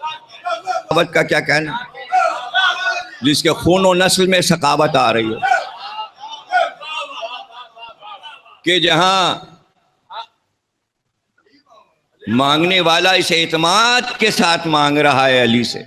سخاوت کا کیا کہنا؟ جس کے خون و نسل میں سخاوت آ رہی ہو، کہ جہاں مانگنے والا اس اعتماد کے ساتھ مانگ رہا ہے علی سے،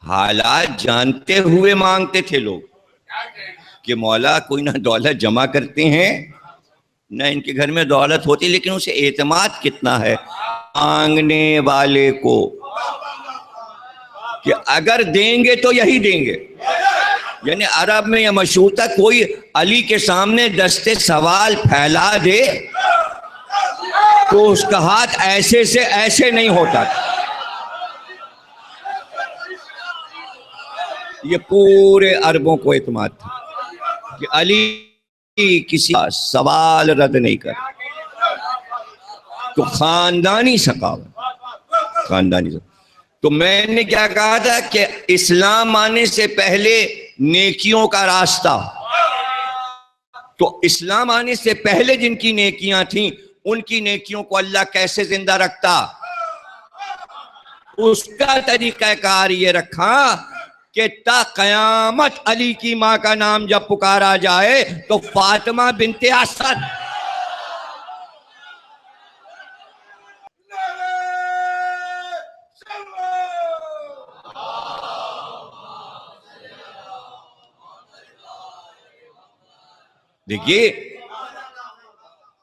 حالات جانتے ہوئے مانگتے تھے لوگ کہ مولا کوئی نہ دولت جمع کرتے ہیں نہ ان کے گھر میں دولت ہوتی، لیکن اسے اعتماد کتنا ہے مانگنے والے کو کہ اگر دیں گے تو یہی دیں گے. یعنی عرب میں یہ مشہور تھا، کوئی علی کے سامنے دستے سوال پھیلا دے تو اس کا ہاتھ ایسے سے ایسے نہیں ہوتا تھا. یہ پورے عربوں کو اعتماد تھا کہ علی کسی کا سوال رد نہیں کر. تو خاندانی ثقافت، خاندانی ثقافت. تو میں نے کیا کہا تھا کہ اسلام آنے سے پہلے نیکیوں کا راستہ، تو اسلام آنے سے پہلے جن کی نیکیاں تھیں ان کی نیکیوں کو اللہ کیسے زندہ رکھتا، اس کا طریقہ کار یہ رکھا کہ تا قیامت علی کی ماں کا نام جب پکارا جائے تو فاطمہ بنت اسد، دیکھیے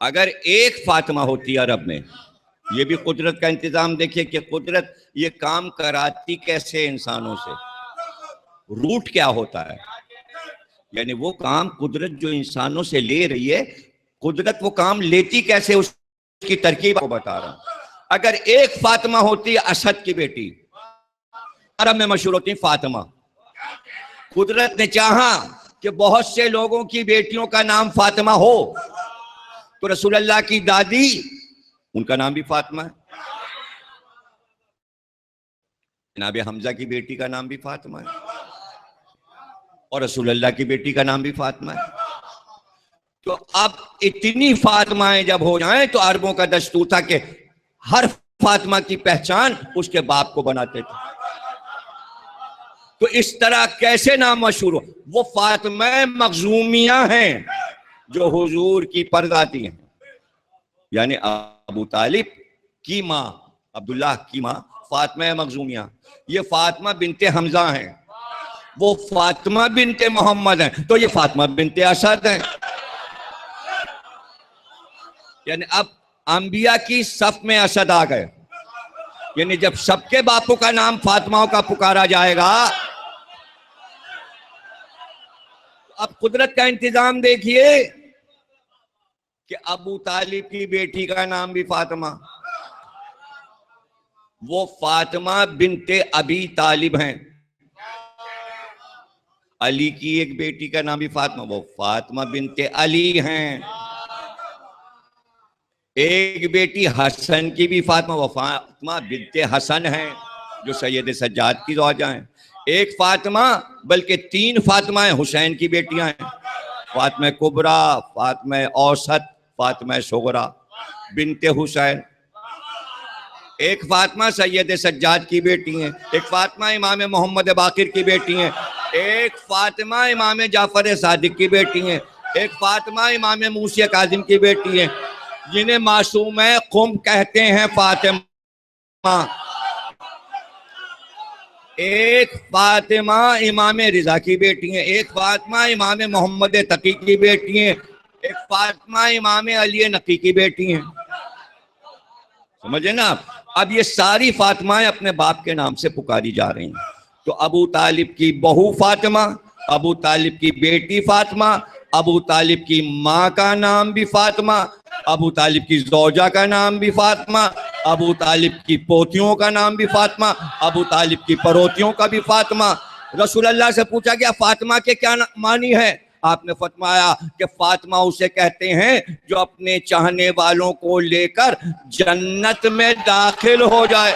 اگر ایک فاطمہ ہوتی عرب میں، یہ بھی قدرت کا انتظام دیکھیے کہ قدرت یہ کام کراتی کیسے انسانوں سے، روٹ کیا ہوتا ہے. یعنی وہ کام قدرت جو انسانوں سے لے رہی ہے، قدرت وہ کام لیتی کیسے، اس کی ترکیب کو بتا رہا ہوں. اگر ایک فاطمہ ہوتی اسد کی بیٹی، عرب میں مشہور ہوتی فاطمہ، قدرت نے چاہا کہ بہت سے لوگوں کی بیٹیوں کا نام فاطمہ ہو، تو رسول اللہ کی دادی ان کا نام بھی فاطمہ ہے، جناب حمزہ کی بیٹی کا نام بھی فاطمہ ہے، اور رسول اللہ کی بیٹی کا نام بھی فاطمہ ہے. تو اب اتنی فاطمہیں جب ہو جائیں تو عربوں کا دستور تھا کہ ہر فاطمہ کی پہچان اس کے باپ کو بناتے تھے. تو اس طرح کیسے نام مشہور ہو؟ وہ فاطمہ مخزومیہ ہیں جو حضور کی پرداتی ہیں. یعنی ابو طالب کی ماں، عبداللہ کی ماں فاطمہ مخزومیہ، یہ فاطمہ بنت حمزہ ہیں، وہ فاطمہ بنت محمد ہیں، تو یہ فاطمہ بنت اسد ہیں. یعنی اب انبیاء کی صف میں اسد آ گئے. یعنی جب سب کے باپوں کا نام فاطمہ کا پکارا جائے گا، اب قدرت کا انتظام دیکھیے کہ ابو طالب کی بیٹی کا نام بھی فاطمہ، وہ فاطمہ بنت ابی طالب ہیں. علی کی ایک بیٹی کا نام بھی فاطمہ، وہ فاطمہ بنت علی ہیں. ایک بیٹی حسن کی بھی فاطمہ، وہ فاطمہ بنت حسن ہیں جو سید سجاد کی زوجہ ہیں. ایک فاطمہ بلکہ تین فاطمہ حسین کی بیٹیاں ہیں، فاطمہ کبریٰ، فاطمہ اوسط، فاطمہ صغریٰ بنت حسین. ایک فاطمہ سید سجاد کی بیٹی ہیں، ایک فاطمہ امام محمد باقر کی بیٹی ہیں، ایک فاطمہ امام جعفر صادق کی بیٹی ہیں، ایک فاطمہ امام موسی کاظم کی بیٹی ہیں جنہیں معصومہ قم کہتے ہیں فاطمہ. ایک فاطمہ امام رضا کی بیٹی ہیں، ایک فاطمہ امام محمد تقی کی بیٹی ہیں، ایک فاطمہ امام علی نقی کی بیٹی ہیں. سمجھے نا؟ اب یہ ساری فاطمہیں اپنے باپ کے نام سے پکاری جا رہی ہیں. تو ابو طالب کی بہو فاطمہ، ابو طالب کی بیٹی فاطمہ، ابو طالب کی ماں کا نام بھی فاطمہ، ابو طالب کی زوجہ کا نام بھی فاطمہ، ابو طالب کی پوتیوں کا نام بھی فاطمہ، ابو طالب کی پروتیوں کا بھی فاطمہ. رسول اللہ سے پوچھا گیا فاطمہ کے کیا معنی ہے؟ آپ نے فرمایا کہ فاطمہ اسے کہتے ہیں جو اپنے چاہنے والوں کو لے کر جنت میں داخل ہو جائے.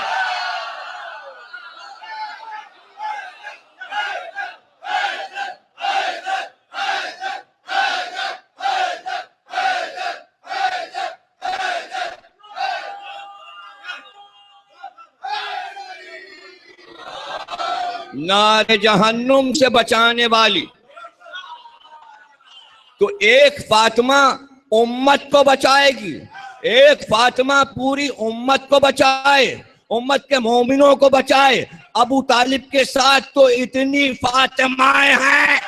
نار جہنم سے بچانے والی. تو ایک فاطمہ امت کو بچائے گی، ایک فاطمہ پوری امت کو بچائے، امت کے مومنوں کو بچائے. ابو طالب کے ساتھ تو اتنی فاطمائیں ہیں،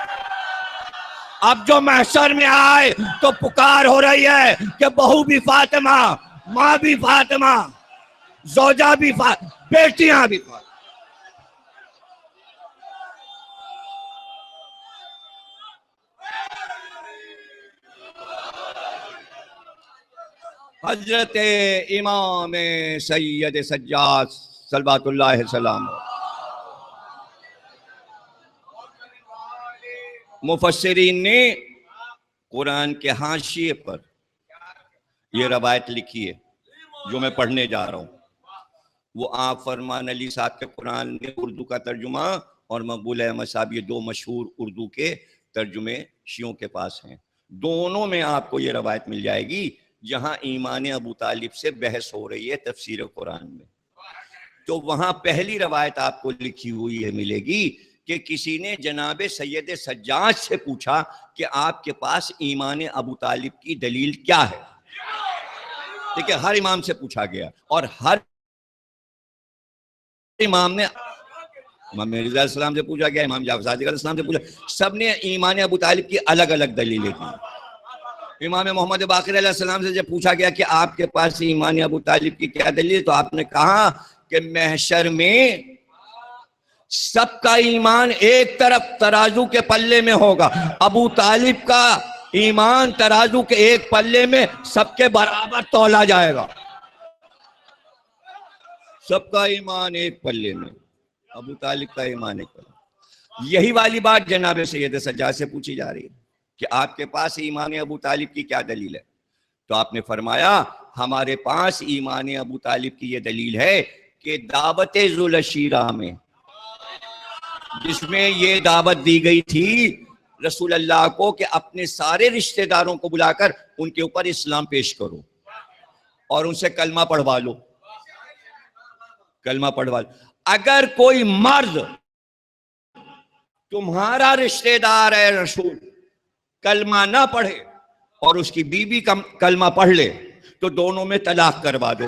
اب جو محشر میں آئے تو پکار ہو رہی ہے کہ بہو بھی فاطمہ، ماں بھی فاطمہ، زوجہ بھی فاطمہ، بیٹیاں بھی فاطمہ. حضرت امام سید سجاد صلوات اللہ علیہ السلام مفسرین نے قرآن کے حاشیے پر یہ روایت لکھی ہے جو میں پڑھنے جا رہا ہوں. وہ آپ فرمان علی صاحب کے قرآن میں اردو کا ترجمہ اور مقبول احمد صاحب، یہ دو مشہور اردو کے ترجمے شیعوں کے پاس ہیں. دونوں میں آپ کو یہ روایت مل جائے گی جہاں ایمان ابو طالب سے بحث ہو رہی ہے تفسیر قرآن میں. تو وہاں پہلی روایت آپ کو لکھی ہوئی ہے ملے گی کہ کسی نے جناب سید سجاد سے پوچھا کہ آپ کے پاس ایمان ابو طالب کی دلیل کیا ہے. دیکھیں ہر امام سے پوچھا گیا اور ہر امام نے، امام مرزا علیہ السلام سے پوچھا گیا، امام جعفر صادق علیہ السلام سے پوچھا، سب نے ایمان ابو طالب کی الگ الگ دلیلیں دی. امام محمد باقر علیہ السلام سے جب پوچھا گیا کہ آپ کے پاس ایمان ابو طالب کی کیا دلیل، تو آپ نے کہا کہ محشر میں سب کا ایمان ایک طرف ترازو کے پلے میں ہوگا، ابو طالب کا ایمان ترازو کے ایک پلے میں سب کے برابر تولا جائے گا. سب کا ایمان ایک پلے میں، ابو طالب کا ایمان ایک پلے. یہی والی بات جناب سید سجاد سے پوچھی جا رہی ہے کہ آپ کے پاس ایمان ابو طالب کی کیا دلیل ہے. تو آپ نے فرمایا ہمارے پاس ایمان ابو طالب کی یہ دلیل ہے کہ دعوت ذوالشیرہ میں، جس میں یہ دعوت دی گئی تھی رسول اللہ کو کہ اپنے سارے رشتہ داروں کو بلا کر ان کے اوپر اسلام پیش کرو اور ان سے کلمہ پڑھوا لو، کلمہ پڑھوا لو. اگر کوئی مرد تمہارا رشتہ دار ہے رسول کلمہ نہ پڑھے اور اس کی بیوی کلمہ پڑھ لے تو دونوں میں طلاق کروا دو.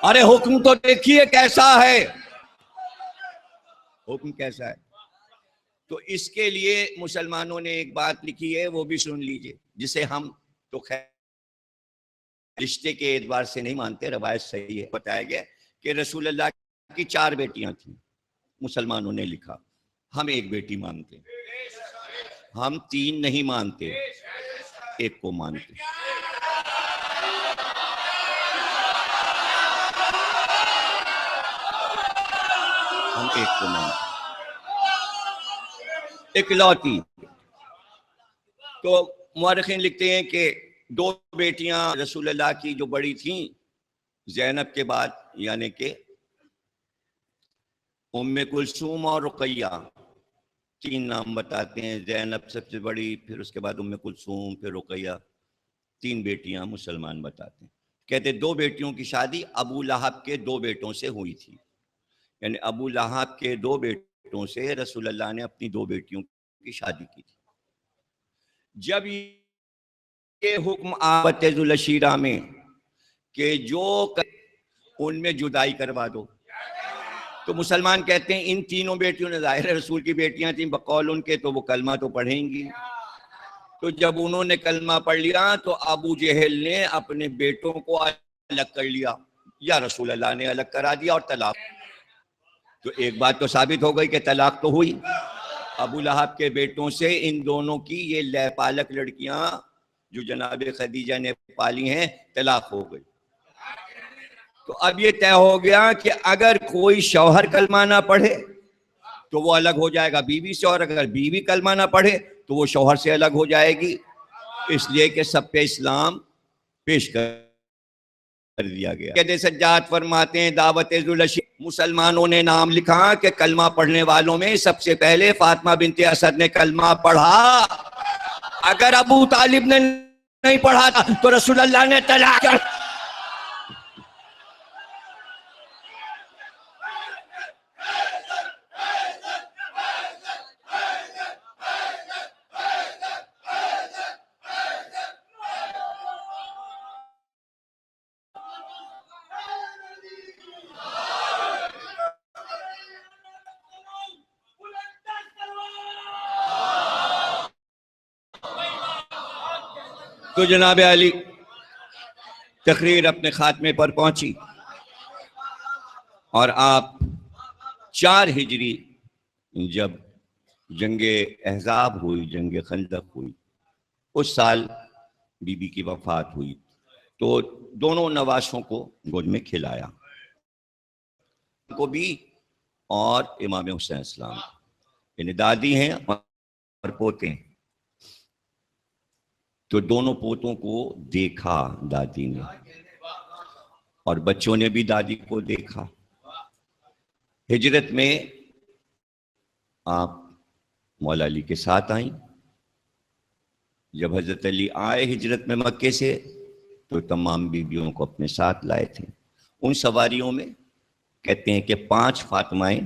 ارے حکم تو دیکھیے کیسا ہے، حکم کیسا ہے. تو اس کے لیے مسلمانوں نے ایک بات لکھی ہے، وہ بھی سن لیجئے، جسے ہم تو خیر رشتے کے اعتبار سے نہیں مانتے، روایت صحیح ہے. بتایا گیا کہ رسول اللہ کی 4 بیٹیاں تھیں. مسلمانوں نے لکھا ہم ایک بیٹی مانتے، ہم 3 نہیں مانتے، ایک کو مانتے. ہم ایک کو مانتے اکلوتی. تو مورخین لکھتے ہیں کہ 2 بیٹیاں رسول اللہ کی جو بڑی تھیں زینب کے بعد، یعنی کہ ام کلثوم اور رقیہ، 3 نام بتاتے ہیں. زینب سب سے بڑی، پھر اس کے بعد ام کلثوم، پھر رقیہ، 3 بیٹیاں مسلمان بتاتے ہیں. کہتے 2 بیٹیوں کی شادی ابو لہب کے 2 بیٹوں سے ہوئی تھی، یعنی ابو لہب کے 2 بیٹوں سے رسول اللہ نے اپنی 2 بیٹیوں کی شادی کی تھی. جب یہ حکم آوت ذوالشیرہ میں کہ جو ان میں جدائی کروا دو، تو مسلمان کہتے ہیں ان تینوں بیٹیوں نے، ظاہر رسول کی بیٹیاں تھیں بقول ان کے، تو وہ کلمہ تو پڑھیں گی. تو جب انہوں نے کلمہ پڑھ لیا تو ابو جہل نے اپنے بیٹوں کو الگ کر لیا، یا رسول اللہ نے الگ کرا دیا اور طلاق. تو ایک بات تو ثابت ہو گئی کہ طلاق تو ہوئی. ابو لہب کے بیٹوں سے ان دونوں کی یہ لہ پالک لڑکیاں جو جناب خدیجہ نے پالی ہیں طلاق ہو گئی. تو اب یہ طے ہو گیا کہ اگر کوئی شوہر کلمہ نہ پڑھے تو وہ الگ ہو جائے گا بیوی سے، اور اگر بیوی کلمہ نہ پڑھے تو وہ شوہر سے الگ ہو جائے گی، اس لیے کہ سب پہ اسلام پیش کر دیا گیا. سید سجاد فرماتے ہیں دعوت ذوالشیرہ مسلمانوں نے نام لکھا کہ کلمہ پڑھنے والوں میں سب سے پہلے فاطمہ بنت اسد نے کلمہ پڑھا. اگر ابو طالب نے نہیں پڑھا تھا تو رسول اللہ نے طلاق. تو جناب علی تقریر اپنے خاتمے پر پہنچی اور آپ 4 ہجری جب جنگ احزاب ہوئی، جنگ خندق ہوئی، اس سال بی بی کی وفات ہوئی، تو دونوں نواسوں کو گود میں کھلایا، کو بھی اور امام حسین السلام، یعنی دادی ہیں اور پوتے ہیں، تو دونوں پوتوں کو دیکھا دادی نے، اور بچوں نے بھی دادی کو دیکھا۔ ہجرت میں آپ مولا علی کے ساتھ آئیں۔ جب حضرت علی آئے ہجرت میں مکے سے تو تمام بیویوں کو اپنے ساتھ لائے تھے۔ ان سواریوں میں کہتے ہیں کہ 5 فاطمائیں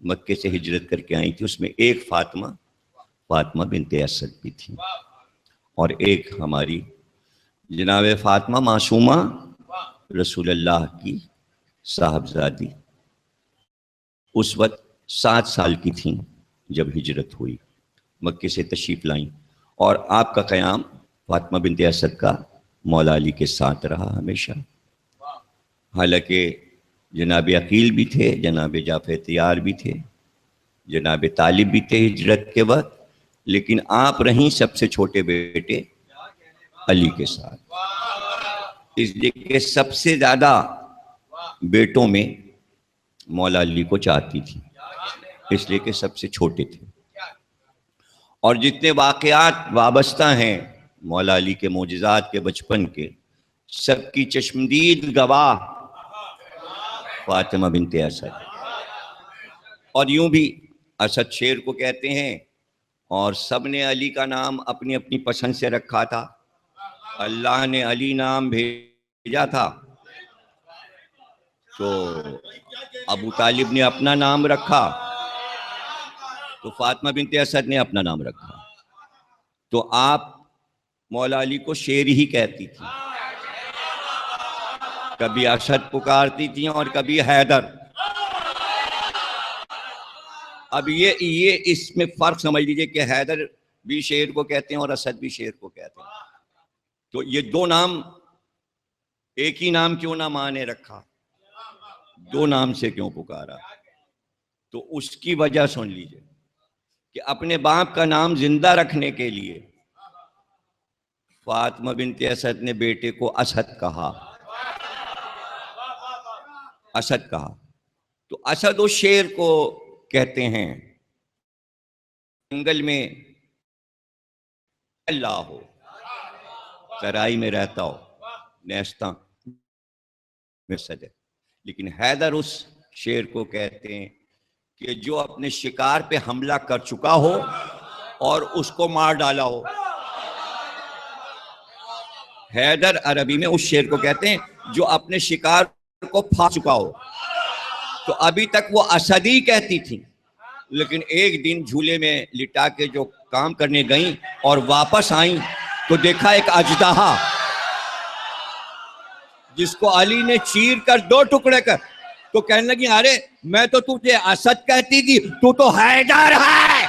مکے سے ہجرت کر کے آئی تھی، اس میں ایک فاطمہ بنت اسد بھی تھی، اور ایک ہماری جناب فاطمہ معصومہ رسول اللہ کی صاحبزادی، اس وقت 7 سال کی تھیں جب ہجرت ہوئی، مکے سے تشریف لائیں، اور آپ کا قیام فاطمہ بنت اسد کا مولا علی کے ساتھ رہا ہمیشہ۔ حالانکہ جناب عقیل بھی تھے، جناب جعفر تیار بھی تھے، جناب طالب بھی تھے ہجرت کے وقت، لیکن آپ رہیں سب سے چھوٹے بیٹے علی کے ساتھ، اس لیے کہ سب سے زیادہ بیٹوں میں مولا علی کو چاہتی تھی، اس لیے کہ سب سے چھوٹے تھے۔ اور جتنے واقعات وابستہ ہیں مولا علی کے معجزات کے بچپن کے، سب کی چشمدید گواہ فاطمہ بنت اسد۔ اور یوں بھی اسد شیر کو کہتے ہیں، اور سب نے علی کا نام اپنی اپنی پسند سے رکھا تھا۔ اللہ نے علی نام بھیجا تھا تو ابو طالب نے اپنا نام رکھا، تو فاطمہ بنت اسد نے اپنا نام رکھا، تو آپ مولا علی کو شیر ہی کہتی تھی، کبھی اسد پکارتی تھیں اور کبھی حیدر۔ اب یہ اس میں فرق سمجھ لیجئے کہ حیدر بھی شیر کو کہتے ہیں اور اسد بھی شیر کو کہتے ہیں، تو یہ 2 نام ایک ہی نام کیوں نہ ماں نے رکھا، 2 نام سے کیوں پکارا؟ تو اس کی وجہ سن لیجئے کہ اپنے باپ کا نام زندہ رکھنے کے لیے فاطمہ بنت اسد نے بیٹے کو اسد کہا، اسد کہا، تو اسد و شیر کو کہتے ہیں جنگل میں اللہ ہو، چرائی میں رہتا ہو، نیستاں میں سجے، لیکن حیدر اس شیر کو کہتے ہیں کہ جو اپنے شکار پہ حملہ کر چکا ہو اور اس کو مار ڈالا ہو۔ حیدر عربی میں اس شیر کو کہتے ہیں جو اپنے شکار کو پھا چکا ہو، تو ابھی تک وہ اسدی کہتی تھی، لیکن ایک دن جھولے میں لٹا کے جو کام کرنے گئیں اور واپس آئیں تو دیکھا ایک اژدہا جس کو علی نے چیر کر 2 ٹکڑے کر، تو کہنے لگی ارے میں تو تجھے اسد کہتی تھی، تو حیدر ہے۔